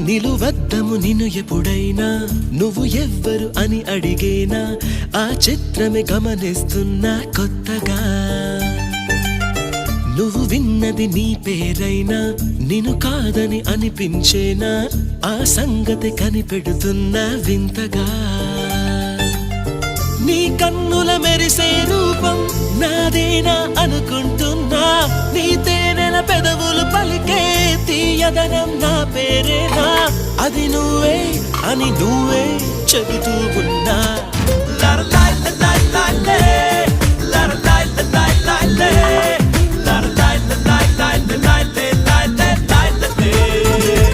నిలువద్దము నిన్ను ఎప్పుడైనా నువ్వు ఎవ్వరు అని అడిగేనా ఆ చిత్రమే గమనిస్తున్నా కొత్తగా నువ్వు విన్నది నీ పేరైనా నిన్ను కాదని అనిపించేనా ఆ సంగతి కనిపెడుతున్నా వింతగా నీ కన్నుల మెరిసే రూపం నాదేనా అనుకుంటున్నా నీ తేనెల పెదవులు పలికే తీయదనం నా పేరేనా అది నువ్వే అని నువ్వే చెబుతూ ఉన్నా